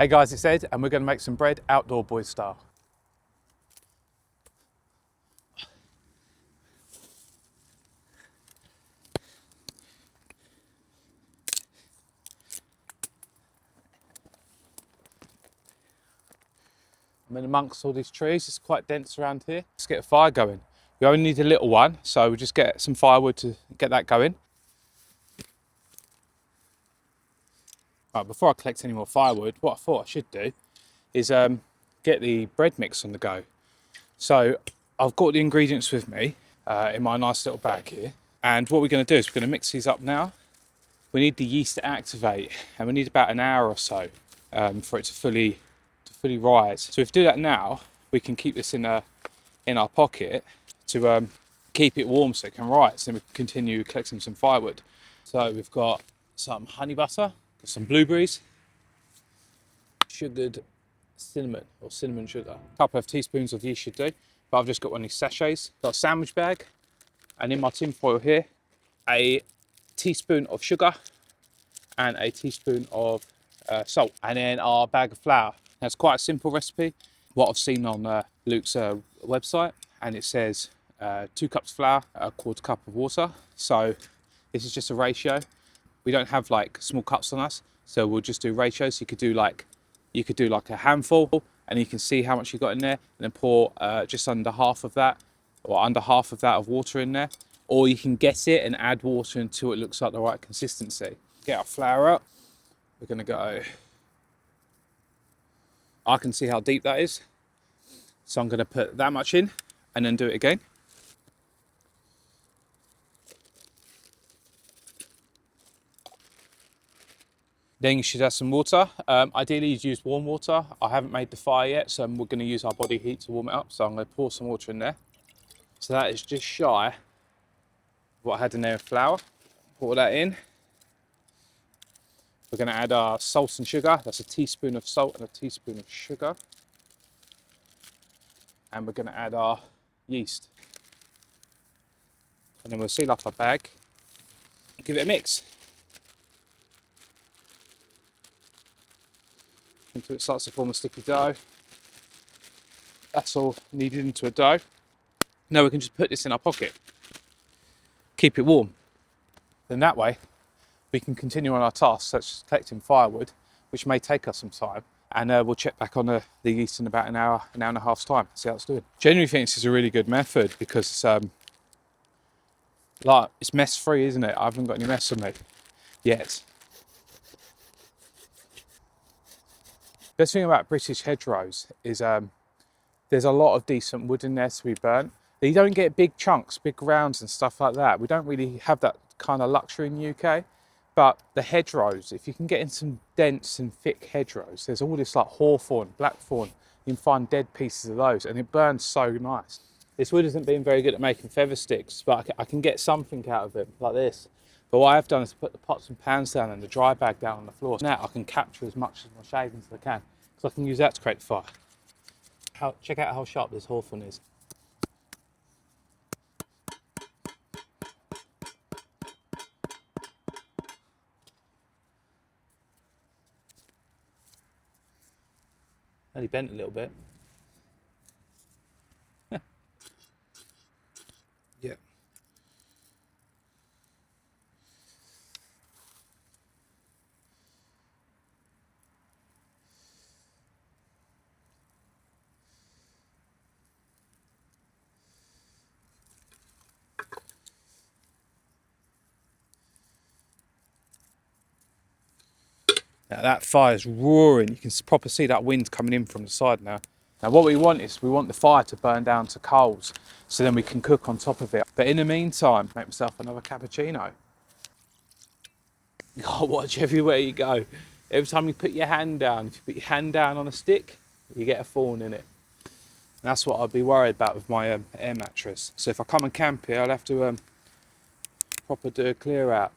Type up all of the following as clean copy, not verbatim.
Hey guys, it's Ed and we're going to make some bread outdoor boys style. I'm in amongst all these trees, it's quite dense around here. Let's get a fire going. We only need a little one, so we'll just get some firewood to get that going. Right, before I collect any more firewood, what I thought I should do is get the bread mix on the go. So I've got the ingredients with me in my nice little bag here. And what we're going to do is we're going to mix these up now. We need the yeast to activate and we need about an hour or so for it to fully rise. So if we do that now, we can keep this in our pocket to keep it warm so it can rise. Then we can continue collecting some firewood. So we've got some honey butter, got some blueberries, sugared cinnamon or cinnamon sugar. A couple of teaspoons of yeast should do, but I've just got one of these sachets. Got a sandwich bag, and in my tin foil here, a teaspoon of sugar and a teaspoon of salt, and then our bag of flour. That's quite a simple recipe, what I've seen on Luke's website, and it says 2 cups flour, a quarter cup of water. So this is just a ratio. We don't have like small cups on us, so we'll just do ratios. You could do like a handful, and you can see how much you got in there, and then pour just under half of that, or under half of that of water in there. Or you can get it and add water until it looks like the right consistency. Get our flour up. We're gonna go, I can see how deep that is. So I'm gonna put that much in and then do it again. Then you should add some water. Ideally you'd use warm water. I haven't made the fire yet, so we're gonna use our body heat to warm it up. So I'm gonna pour some water in there. So that is just shy of what I had in there of flour. Pour that in. We're gonna add our salt and sugar. That's a teaspoon of salt and a teaspoon of sugar. And we're gonna add our yeast. And then we'll seal up our bag and give it a mix until it starts to form a sticky dough. That's all needed into a dough. Now we can just put this in our pocket, keep it warm. Then that way we can continue on our tasks such as collecting firewood, which may take us some time, and we'll check back on the yeast in about an hour and a half's time, see how it's doing. Generally think this is a really good method because it's mess free, isn't it? I haven't got any mess on me yet. Best thing about British hedgerows is there's a lot of decent wood in there to be burnt. You don't get big chunks, big rounds and stuff like that. We don't really have that kind of luxury in the UK. But the hedgerows, if you can get in some dense and thick hedgerows, there's all this like hawthorn, blackthorn, you can find dead pieces of those and it burns so nice. This wood hasn't been very good at making feather sticks, but I can get something out of it like this. But what I've done is put the pots and pans down and the dry bag down on the floor. Now I can capture as much of my shavings as I can, because I can use that to create the fire. Check out how sharp this hawthorn is. Only bent a little bit. Yeah. Now that fire's roaring. You can proper see that wind coming in from the side now. Now what we want the fire to burn down to coals, so then we can cook on top of it. But in the meantime, make myself another cappuccino. You gotta watch everywhere you go. Every time you put your hand down, if you put your hand down on a stick, you get a thorn in it. And that's what I'd be worried about with my air mattress. So if I come and camp here, I'll have to proper do a clear out.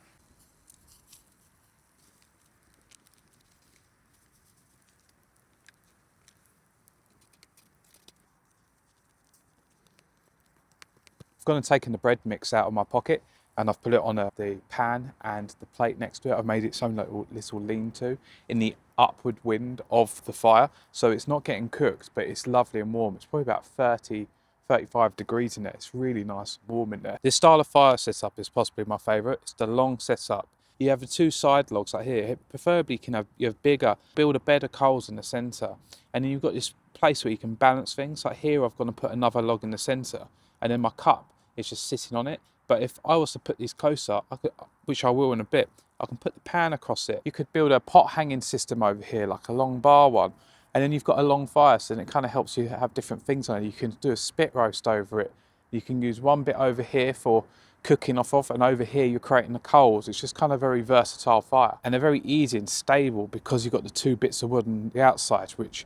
I've gone and taken the bread mix out of my pocket. and I've put it on the pan and the plate next to it. I've made it some little lean-to in the upward wind of the fire. So it's not getting cooked, but it's lovely and warm. It's probably about 35 degrees in there. It's really nice and warm in there. This style of fire setup is possibly my favourite. It's the long setup. You have the two side logs like here. Preferably you have bigger, build a bed of coals in the centre. And then you've got this place where you can balance things. Like here I've gone to put another log in the centre, and then my cup is just sitting on it. But if I was to put these closer, I could, which I will in a bit, I can put the pan across it. You could build a pot hanging system over here, like a long bar one. And then you've got a long fire, so then it kind of helps you have different things on it. You can do a spit roast over it. You can use one bit over here for cooking off of, and over here you're creating the coals. It's just kind of very versatile fire. And they're very easy and stable because you've got the two bits of wood on the outside, which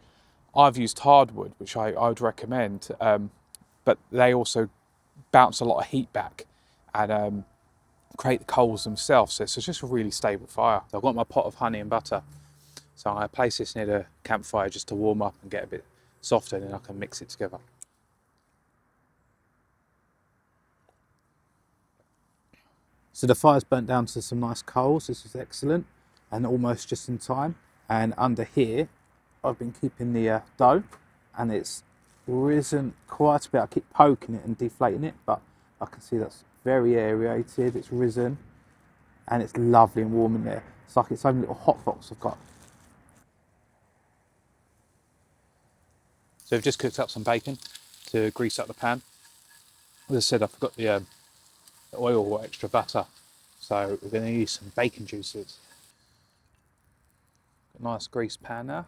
I've used hardwood, which I would recommend. But they also bounce a lot of heat back and create the coals themselves. So it's just a really stable fire. So I've got my pot of honey and butter. So I'm going to place this near the campfire just to warm up and get a bit softer, and then I can mix it together. So the fire's burnt down to some nice coals. This is excellent and almost just in time. And under here, I've been keeping the dough, and it's risen quite a bit. I keep poking it and deflating it, but I can see that's very aerated. It's risen and it's lovely and warm in there. It's like its own little hot box I've got. So I've just cooked up some bacon to grease up the pan. As I said, I forgot the oil or extra butter, so we're going to use some bacon juices. A nice greased pan now.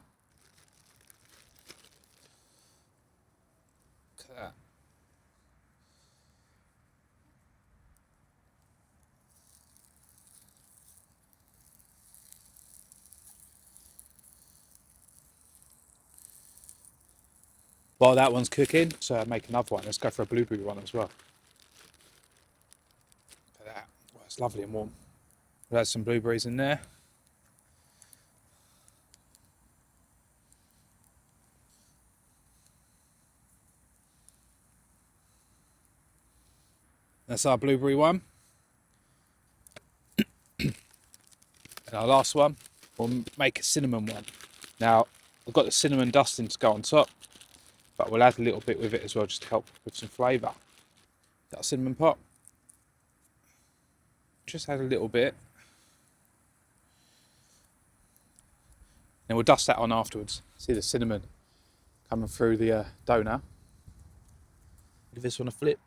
Look at that. While that one's cooking, so make another one. Let's go for a blueberry one as well. Look at that. Well, it's lovely and warm. We'll add some blueberries in there. That's our blueberry one. And our last one, we'll make a cinnamon one. Now, I've got the cinnamon dusting to go on top, but we'll add a little bit with it as well, just to help with some flavour. Got a cinnamon pot. Just add a little bit. Then we'll dust that on afterwards. See the cinnamon coming through the dough now. Give this one a flip.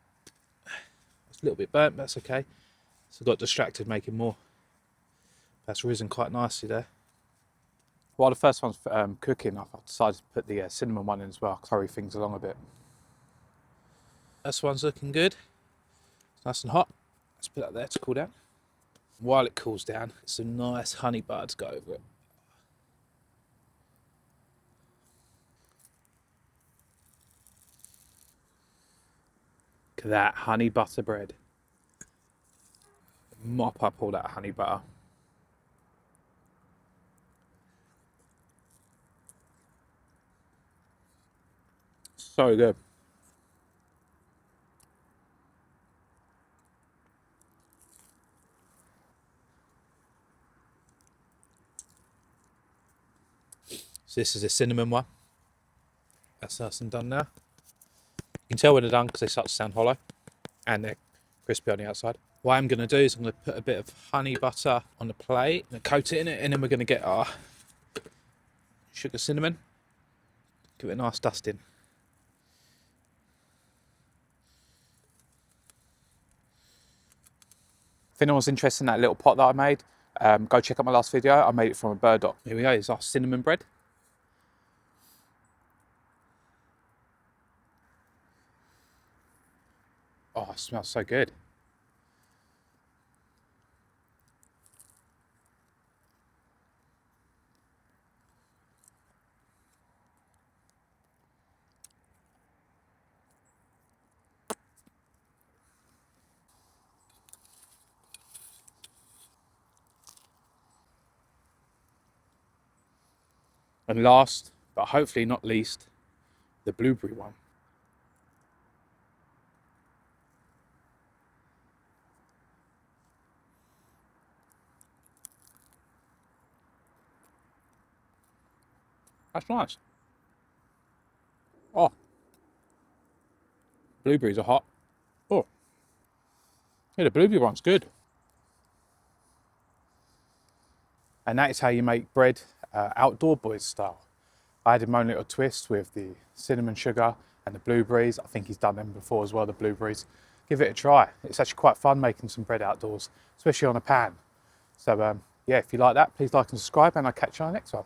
It's a little bit burnt, but that's okay. So I got distracted making more. That's risen quite nicely there. While the first one's cooking, I've decided to put the cinnamon one in as well, hurry things along a bit. First one's looking good. It's nice and hot. Let's put that there to cool down. While it cools down, some nice honey buds go over it. Look at that honey butter bread. Mop up all that honey butter. So good. So this is a cinnamon one. That's nice and done now. You can tell when they're done because they start to sound hollow and they're crispy on the outside. What I'm going to do is I'm going to put a bit of honey butter on the plate and coat it in it, and then we're going to get our sugar cinnamon. Give it a nice dusting. If anyone's interested in that little pot that I made, go check out my last video. I made it from a burdock. Here we go, it's our cinnamon bread. Oh, it smells so good. And last, but hopefully not least, the blueberry one. That's nice. Oh, blueberries are hot. Oh, yeah, the blueberry one's good. And that is how you make bread outdoor boys style. I added my own little twist with the cinnamon sugar and the blueberries. I think he's done them before as well, the blueberries. Give it a try. It's actually quite fun making some bread outdoors, especially on a pan. So yeah, if you like that, please like and subscribe, and I'll catch you on the next one.